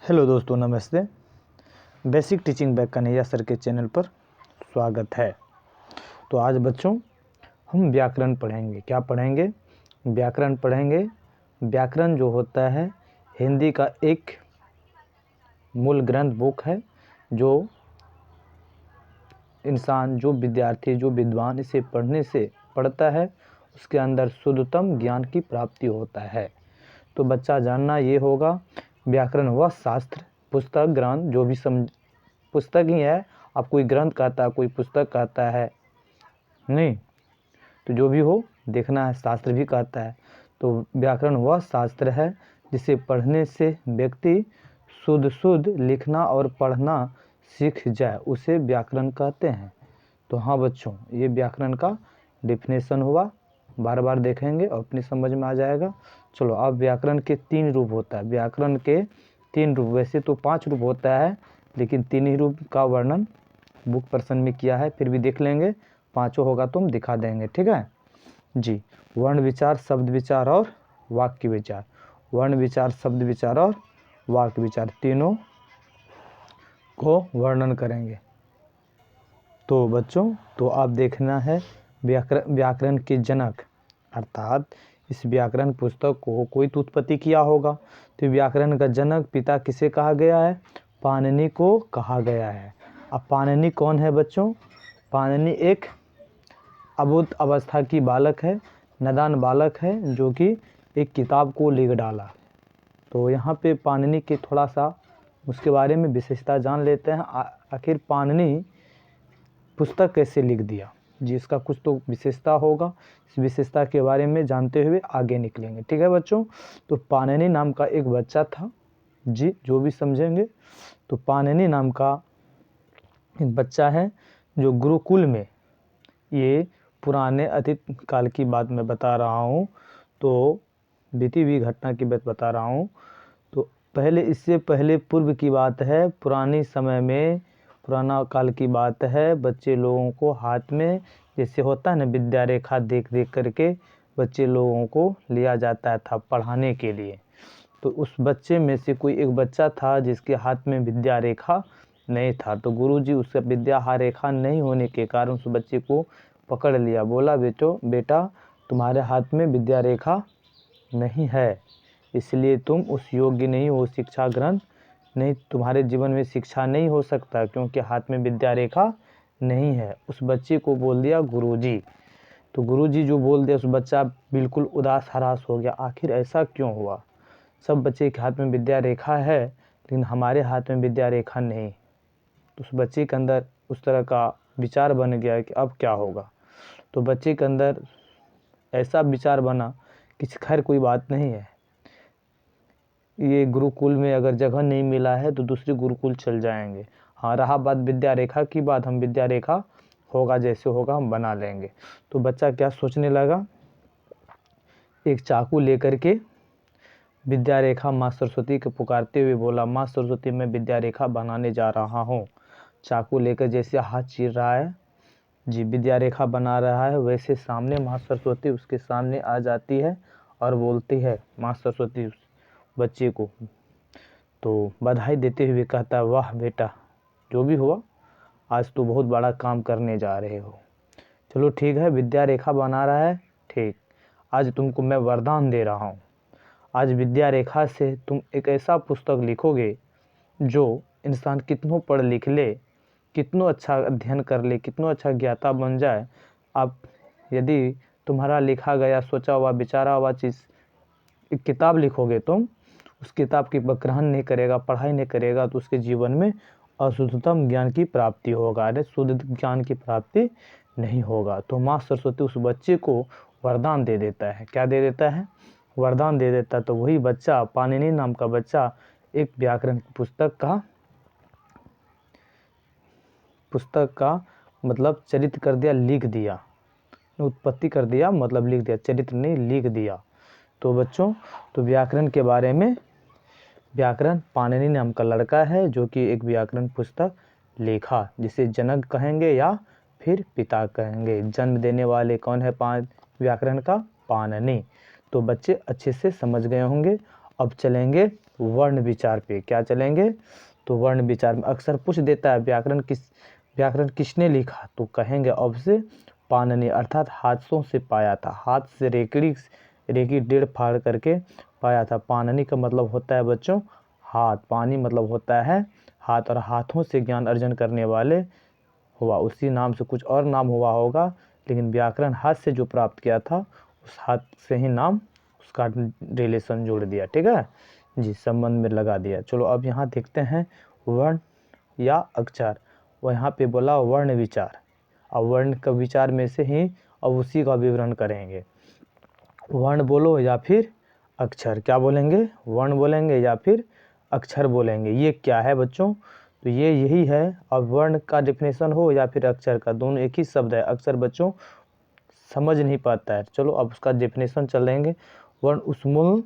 Hello दोस्तों, नमस्ते। Basic teaching bye Kanhaiya sir के चैनल पर स्वागत है। तो आज बच्चों हम व्याकरण पढ़ेंगे। क्या पढ़ेंगे? व्याकरण पढ़ेंगे। व्याकरण जो होता है हिंदी का एक मूल ग्रंथ बुक है, जो इंसान, जो विद्यार्थी, जो विद्वान इसे पढ़ता है उसके अंदर शुद्धतम ज्ञान की प्राप्ति होता है। तो बच्चा जानना ये होगा, व्याकरण वह शास्त्र, पुस्तक, ग्रंथ, जो भी पुस्तक ही है। आप कोई ग्रंथ कहता है, कोई पुस्तक कहता है, नहीं तो जो भी हो देखना है, शास्त्र भी कहता है। तो व्याकरण वह शास्त्र है जिसे पढ़ने से व्यक्ति शुद्ध लिखना और पढ़ना सीख जाए, उसे व्याकरण कहते हैं। तो हाँ बच्चों, ये व्याकरण का डेफिनेशन हुआ, बार बार देखेंगे और अपनी समझ में आ जाएगा। चलो, अब व्याकरण के 3 रूप होता है। व्याकरण के 3 रूप, वैसे तो 5 रूप होता है, लेकिन 3 ही रूप का वर्णन बुक पर्सन में किया है। फिर भी देख लेंगे, 5 होगा तो हम दिखा देंगे, ठीक है जी। वर्ण विचार, शब्द विचार और वाक्य विचार। वर्ण विचार, शब्द विचार और वाक्य विचार, तीनों को वर्णन करेंगे। तो बच्चों, तो आप देखना है व्याकरण के जनक, अर्थात इस व्याकरण पुस्तक को कोई तो उत्पत्ति किया होगा। तो व्याकरण का जनक पिता किसे कहा गया है? पाणिनि को कहा गया है। अब पाणिनि कौन है बच्चों? पाणिनि एक अबोध अवस्था की बालक है, नादान बालक है, जो कि एक किताब को लिख डाला। तो यहाँ पे पाणिनि के थोड़ा सा उसके बारे में विशेषता जान लेते हैं। आखिर पाणिनि पुस्तक कैसे लिख दिया जी, इसका कुछ तो विशेषता होगा। इस विशेषता के बारे में जानते हुए आगे निकलेंगे, ठीक है बच्चों। तो पाणिनि नाम का एक बच्चा था जी, जो भी समझेंगे। तो पाणिनि नाम का एक बच्चा है जो गुरुकुल में, ये पुराने अतीत काल की बात मैं बता रहा हूँ, तो बीती हुई घटना की बात बता रहा हूँ। तो पहले, इससे पहले पूर्व की बात है, पुराने समय में, पुराना काल की बात है, बच्चे लोगों को हाथ में जैसे होता है ना विद्या रेखा, देख देख करके बच्चे लोगों को लिया जाता था पढ़ाने के लिए। तो उस बच्चे में से कोई एक बच्चा था जिसके हाथ में विद्या रेखा नहीं था। तो गुरुजी उसका विद्या रेखा नहीं होने के कारण उस बच्चे को पकड़ लिया, बोला बेटा तुम्हारे हाथ में विद्या रेखा नहीं है, इसलिए तुम उस योग्य नहीं हो, शिक्षा ग्रहण नहीं, तुम्हारे जीवन में शिक्षा नहीं हो सकता, क्योंकि हाथ में विद्या रेखा नहीं है। उस बच्चे को बोल दिया गुरुजी। तो गुरुजी जो बोल दिया, उस बच्चा बिल्कुल उदास हरास हो गया। आखिर ऐसा क्यों हुआ? सब बच्चे के हाथ में विद्या रेखा है, लेकिन हमारे हाथ में विद्या रेखा नहीं। तो उस बच्चे के अंदर उस तरह का विचार बन गया कि अब क्या होगा। तो बच्चे के अंदर ऐसा विचार बना कि खैर कोई बात नहीं है, ये गुरुकुल में अगर जगह नहीं मिला है तो दूसरे गुरुकुल चल जाएंगे। हाँ, रहा बात विद्या रेखा की बात, हम विद्या रेखा होगा जैसे होगा हम बना लेंगे। तो बच्चा क्या सोचने लगा, एक चाकू लेकर के विद्या रेखा माँ सरस्वती को पुकारते हुए बोला, माँ सरस्वती मैं विद्या रेखा बनाने जा रहा हूँ। चाकू लेकर जैसे हाथ चीर रहा है जी, विद्या रेखा बना रहा है, वैसे सामने माँ सरस्वती उसके सामने आ जाती है और बोलती है, माँ सरस्वती उस बच्चे को तो बधाई देते हुए कहता है, वाह बेटा, जो भी हुआ आज तो बहुत बड़ा काम करने जा रहे हो। चलो ठीक है, विद्या रेखा बना रहा है, ठीक, आज तुमको मैं वरदान दे रहा हूँ। आज विद्या रेखा से तुम एक ऐसा पुस्तक लिखोगे जो इंसान कितनों पढ़ लिख ले, कितनों अच्छा अध्ययन कर ले, कितनों अच्छा ज्ञाता बन जाए, आप यदि तुम्हारा लिखा गया, सोचा हुआ, विचारा हुआ चीज़ एक किताब लिखोगे, तुम उस किताब की ग्रहण नहीं करेगा, पढ़ाई नहीं करेगा, तो उसके जीवन में अशुद्धतम ज्ञान की प्राप्ति होगा, अरे शुद्ध ज्ञान की प्राप्ति नहीं होगा। तो माँ सरस्वती उस बच्चे को वरदान दे देता है। क्या दे देता है? वरदान दे देता है। तो वही बच्चा, पाणिनि नाम का बच्चा, एक व्याकरण की पुस्तक का मतलब चरित्र कर दिया, लिख दिया, उत्पत्ति कर दिया, मतलब लिख दिया, चरित्र नहीं लिख दिया। तो बच्चों, तो व्याकरण के बारे में, व्याकरण पाणिनि नाम का लड़का है जो कि एक व्याकरण पुस्तक लिखा, जिसे जनक कहेंगे या फिर पिता कहेंगे। जन्म देने वाले कौन है व्याकरण का? पाणिनि। तो बच्चे अच्छे से समझ गए होंगे। अब चलेंगे वर्ण विचार पे। क्या चलेंगे? तो वर्ण विचार में अक्सर पूछ देता है व्याकरण किसने लिखा, तो कहेंगे अब से पाणिनि, अर्थात हाथों से पाया था, हाथ से रेकी डेढ़ फाड़ करके पाया था। पाणिनि का मतलब होता है बच्चों हाथ, पानी मतलब होता है हाथ, और हाथों से ज्ञान अर्जन करने वाले हुआ, उसी नाम से कुछ और नाम हुआ होगा, लेकिन व्याकरण हाथ से जो प्राप्त किया था उस हाथ से ही नाम उसका रिलेशन जोड़ दिया। ठीक है जी, संबंध में लगा दिया। चलो अब यहाँ देखते हैं वर्ण या अक्षर। वो यहाँ पे बोला वर्ण विचार। अब वर्ण का विचार में से ही अब उसी का विवरण करेंगे। वर्ण बोलो या फिर अक्षर, क्या बोलेंगे? वर्ण बोलेंगे या फिर अक्षर बोलेंगे। ये क्या है बच्चों? तो ये यही है। अब वर्ण का डिफिनेशन हो या फिर अक्षर का, दोनों एक ही शब्द है। अक्षर बच्चों समझ नहीं पाता है। चलो अब उसका डिफिनेशन चलेंगे। वर्ण उस मूल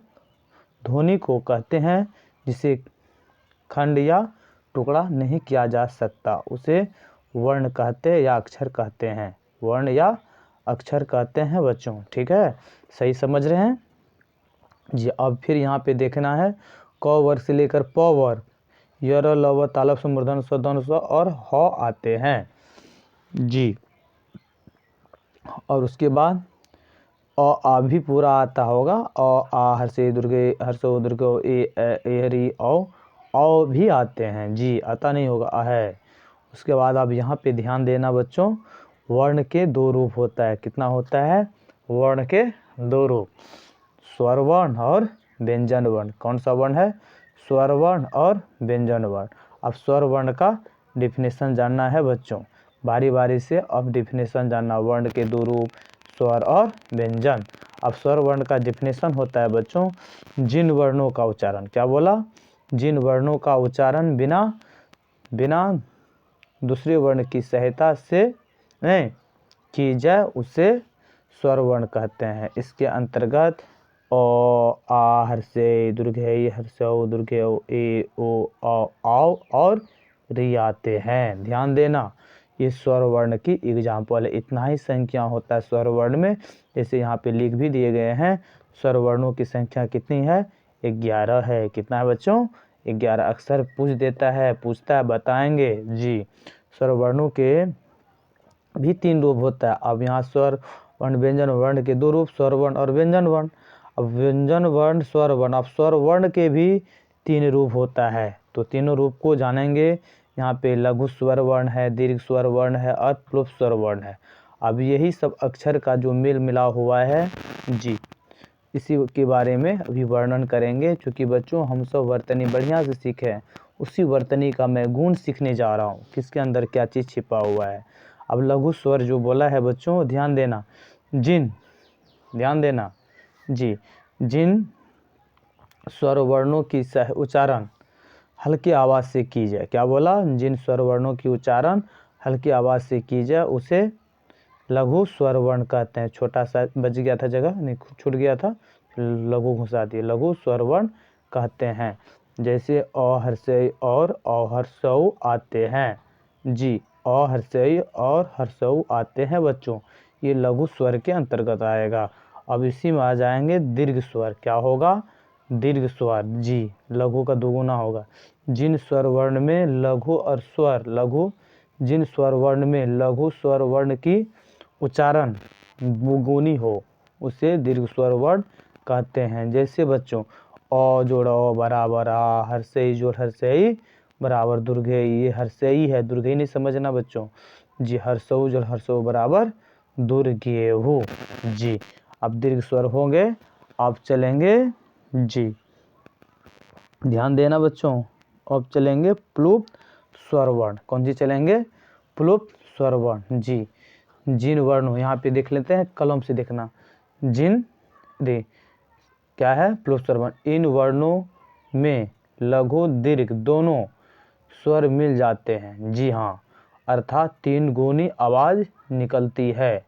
ध्वनि को कहते हैं जिसे खंड या टुकड़ा नहीं किया जा सकता, उसे वर्ण कहते हैं या अक्षर कहते हैं। वर्ण या अक्षर कहते हैं बच्चों। ठीक है, सही समझ रहे हैं जी। अब फिर यहाँ पे देखना है क वर्ग से लेकर प वर्ग, यर लव तालव से मूर्धन स्व ध्वनि स्व और ह आते हैं जी। और उसके बाद आ भी पूरा आता होगा। आ हर्षे दुर्गे हर्षो दुर्गो ए री औ भी आते हैं जी, आता नहीं होगा आ है। उसके बाद अब यहाँ पे ध्यान देना बच्चों, वर्ण के दो रूप होता है। कितना होता है? वर्ण के दो रूप, स्वर वर्ण और व्यंजन वर्ण। कौन सा वर्ण है? स्वर वर्ण और व्यंजन वर्ण। अब स्वर वर्ण का डिफिनेशन जानना है बच्चों, बारी बारी से अब डिफिनेशन जानना। वर्ण के दो रूप, स्वर और व्यंजन। अब स्वर वर्ण का डिफिनेशन होता है बच्चों जिन वर्णों का उच्चारण, क्या बोला? जिन वर्णों का उच्चारण बिना दूसरे वर्ण की सहायता से की जाए उसे स्वर वर्ण कहते हैं। इसके अंतर्गत ओ आ हर्षे दुर्घे हर्षो दुर्घे ए ओ औ और री आते हैं। ध्यान देना, ये स्वर वर्ण की एग्जाम्पल है। इतना ही संख्या होता है स्वर वर्ण में, जैसे यहाँ पे लिख भी दिए गए हैं। स्वर वर्णों की संख्या कितनी है? 11 है। कितना है बच्चों? 11। अक्सर पूछता है, बताएंगे जी। स्वर वर्णों के भी 3 रूप होता है। अब यहाँ स्वर वर्ण व्यंजन वर्ण के 2 रूप, स्वर वर्ण और व्यंजन वर्ण। अब व्यंजन वर्ण स्वर वर्ण, अब स्वर वर्ण के भी 3 रूप होता है, तो तीनों रूप को जानेंगे। यहाँ पे लघु स्वर वर्ण है, दीर्घ स्वर वर्ण है और प्लुप्त स्वर वर्ण है। अब यही सब अक्षर का जो मेल मिला हुआ है जी, इसी के बारे में अभी वर्णन करेंगे। क्योंकि बच्चों हम सब वर्तनी बढ़िया से सीखे, उसी वर्तनी का मैं गुण सीखने जा रहा हूँ, किसके अंदर क्या चीज़ छिपा हुआ है। अब लघु स्वर जो बोला है बच्चों, ध्यान देना, ध्यान देना जी, जिन स्वर वर्णों की उच्चारण हल्की आवाज़ से की जाए। क्या बोला? जिन स्वर वर्णों की उच्चारण हल्की आवाज़ से की जाए उसे लघु स्वर वर्ण कहते हैं। छोटा सा बच गया था जगह, नहीं छूट गया था, लघु घुसा दिए, लघु स्वर वर्ण कहते हैं। जैसे अ हर्षई और अ हर्षऊ आते हैं जी, अ हर्षई और हर्षऊ आते हैं बच्चों, ये लघु स्वर के अंतर्गत आएगा। अब इसी में आ जाएंगे दीर्घ स्वर। क्या होगा? दीर्घ स्वर जी, लघु का दोगुना होगा। जिन स्वर वर्ण में लघु और स्वर जिन स्वर वर्ण में लघु स्वर वर्ण की उच्चारण दुगुनी हो उसे दीर्घ स्वर वर्ण कहते हैं। जैसे बच्चों अ जोड़ अ बराबर आ, हर्षई जोड़ हर्षई बराबर दुर्घई, ये हर्षई है, दुर्घई नहीं समझना बच्चों जी। हर्षऊ जोड़ हर्षऊ बराबर दुर्गेहु जी। अब दीर्घ स्वर होंगे, अब चलेंगे जी, ध्यान देना बच्चों। अब चलेंगे प्लुप्त स्वर वर्ण। कौन सी चलेंगे? प्लुप्त स्वर वर्ण जी। जिन वर्णों, यहाँ पे देख लेते हैं, कलम से देखना, जिन रे क्या है? प्लुप्त स्वर वर्ण। इन वर्णों में लघु दीर्घ दोनों स्वर मिल जाते हैं, जी हाँ, अर्थात 3 गुनी आवाज़ निकलती है,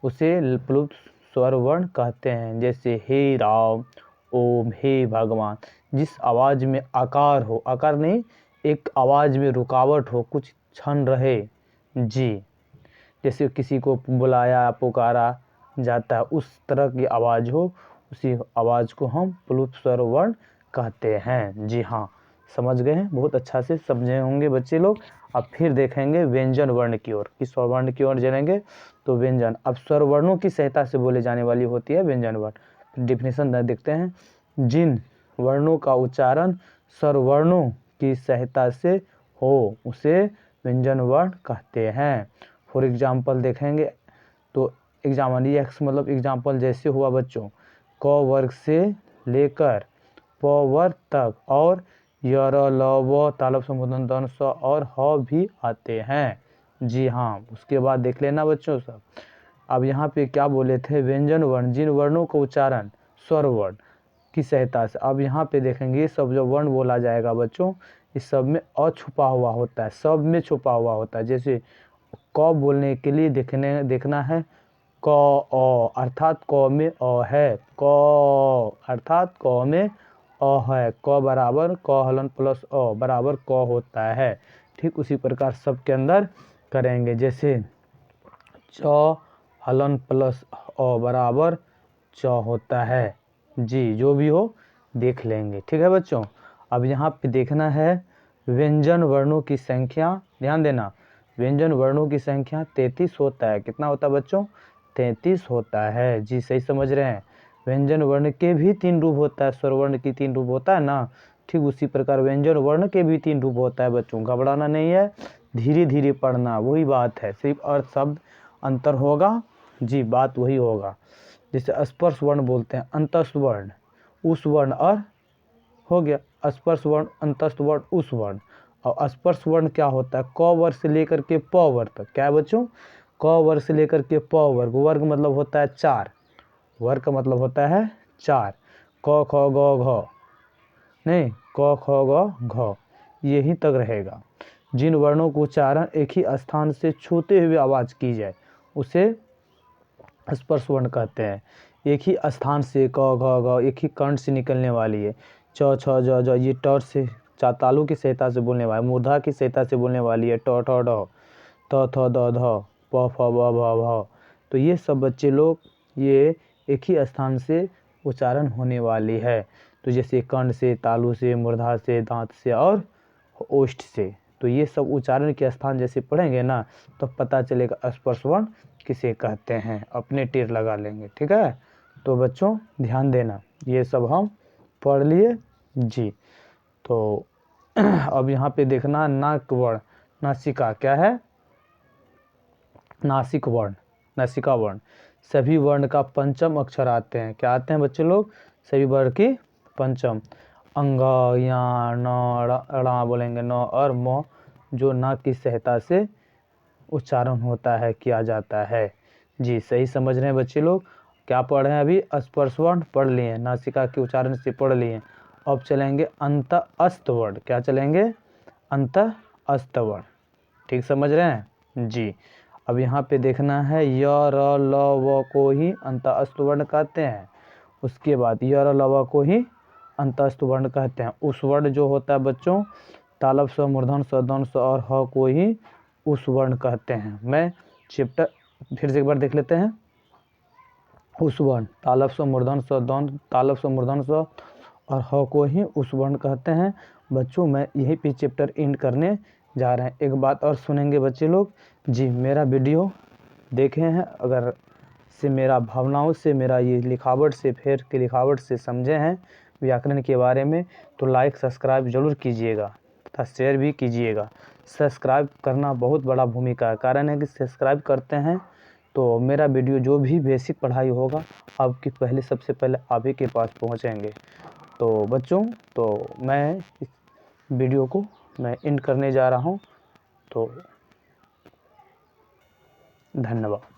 उसे प्लुप्त स्वर वर्ण कहते हैं। जैसे हे राम, ओम, हे भगवान। जिस आवाज़ में आकार हो, आकार नहीं, एक आवाज़ में रुकावट हो, कुछ क्षण रहे जी, जैसे किसी को बुलाया पुकारा जाता है, उस तरह की आवाज़ हो, उसी आवाज़ को हम प्लुप्त स्वर वर्ण कहते हैं। जी हाँ, समझ गए हैं, बहुत अच्छा से समझे होंगे बच्चे लोग। अब फिर देखेंगे व्यंजन वर्ण की ओर, किस वर्ण की ओर जाएंगे तो व्यंजन। अब स्वर वर्णों की सहायता से बोले जाने वाली होती है व्यंजन वर्ण। डिफिनेशन देखते हैं, जिन वर्णों का उच्चारण स्वर वर्णों की सहायता से हो उसे व्यंजन वर्ण कहते हैं। फॉर एग्जाम्पल देखेंगे तो एग्जाम्पल मतलब एग्जाम्पल जैसे हुआ बच्चों, क वर्ग से लेकर प वर्ग तक और य र ल व तालव्य संबोधन दंड स और ह भी आते हैं। जी हाँ, उसके बाद देख लेना बच्चों सब। अब यहाँ पे क्या बोले थे, व्यंजन वर्ण जिन वर्णों का उच्चारण स्वर वर्ण की सहायता से। अब यहाँ पे देखेंगे ये सब जो वर्ण बोला जाएगा बच्चों, इस सब में अ छुपा हुआ होता है, सब में छुपा हुआ होता है। जैसे क बोलने के लिए देखना है क अ अर्थात क में अ है, क अर्थात क में अ है, क बराबर क हलन प्लस अ बराबर क होता है। ठीक उसी प्रकार सब के अंदर करेंगे, जैसे च हलन प्लस अ बराबर च होता है। जी, जो भी हो देख लेंगे, ठीक है बच्चों। अब यहाँ पे देखना है व्यंजन वर्णों की संख्या, ध्यान देना, व्यंजन वर्णों की संख्या 33 होता है। कितना होता है बच्चों, 33 होता है। जी सही समझ रहे हैं। व्यंजन वर्ण के भी 3 रूप होता है, स्वर वर्ण की 3 रूप होता है ना, ठीक उसी प्रकार व्यंजन वर्ण के भी 3 रूप होता है बच्चों। घबराना नहीं है, धीरे धीरे पढ़ना, वही बात है, सिर्फ अर्थ शब्द अंतर होगा। जी, बात वही होगा। जैसे स्पर्श वर्ण बोलते हैं, अंतस्थ वर्ण, उस वर्ण और हो गया स्पर्श वर्ण, अंतस्थ वर्ण, उस वर्ण। और स्पर्श वर्ण क्या होता है, क वर्ग से लेकर के प वर्ग तक। क्या है बच्चों, क वर्ग से लेकर के प वर्ग, वर्ग मतलब होता है 4, वर्ग का मतलब होता है 4, क ख ग घ, नहीं क ख ग घ, यही तक रहेगा। जिन वर्णों को उच्चारण एक ही स्थान से छूते हुए आवाज की जाए उसे स्पर्श वर्ण कहते हैं। एक ही स्थान से क घ घ एक ही कंठ से निकलने वाली है। च छ ज ज ये ट से तालु की सहायता से बोलने वाली, मूर्धा की सहायता से बोलने वाली है। ट ठ ड, त थ द ध, प फ ब भ भ। तो ये सब बच्चे लोग ये एक ही स्थान से उच्चारण होने वाली है। तो जैसे कंठ से, तालु से, मूर्धा से, दांत से और ओष्ठ से। तो ये सब उच्चारण के स्थान जैसे पढ़ेंगे ना तो पता चलेगा स्पर्श वर्ण किसे कहते हैं, अपने टेर लगा लेंगे, ठीक है। तो बच्चों ध्यान देना, ये सब हम पढ़ लिए। जी, तो अब यहाँ पे देखना नाक वर्ण, नासिका क्या है, नासिक वर्ण, नासिका वर्ण। सभी वर्ण का पंचम अक्षर आते हैं। क्या आते हैं बच्चे लोग, सभी वर्ण की पंचम। अंग, या, न, ड़ा बोलेंगे, न और म, जो नाक की सहायता से उच्चारण होता है, किया जाता है। जी सही समझ रहे हैं बच्चे लोग। क्या पढ़ रहे हैं अभी, स्पर्श वर्ण पढ़ लिए, नासिका के उच्चारण से पढ़ लिए। अब चलेंगे अंत अस्त वर्ण। क्या चलेंगे, अंत अस्त वर्ण, ठीक समझ रहे हैं जी। अब यहाँ पे देखना है य र ल व को ही अंतःस्थ वर्ण कहते हैं। उसके बाद य र ल व को ही अंतःस्थ वर्ण कहते हैं। उस वर्ण जो होता है बच्चों तालव्य स, मूर्धन स, दंड स और ह को ही उस वर्ण कहते हैं। मैं चैप्टर फिर से एक बार देख लेते हैं। उस वर्ण तालव्य स, मूर्धन स, दंड, तालव्य स, मूर्धन स और ह को ही उस वर्ण कहते हैं। बच्चों मैं यही पे चैप्टर एंड करने जा रहे हैं। एक बात और सुनेंगे बच्चे लोग, जी मेरा वीडियो देखे हैं अगर से मेरा भावनाओं से, मेरा ये लिखावट से, फेर के लिखावट से समझे हैं व्याकरण के बारे में, तो लाइक सब्सक्राइब जरूर कीजिएगा तथा शेयर भी कीजिएगा। सब्सक्राइब करना बहुत बड़ा भूमिका है, कारण है कि सब्सक्राइब करते हैं तो मेरा वीडियो जो भी बेसिक पढ़ाई होगा आपकी पहले, सबसे पहले आप ही के पास पहुंचेंगे। तो बच्चों तो मैं इस वीडियो को मैं एंड करने जा रहा हूं, तो धन्यवाद।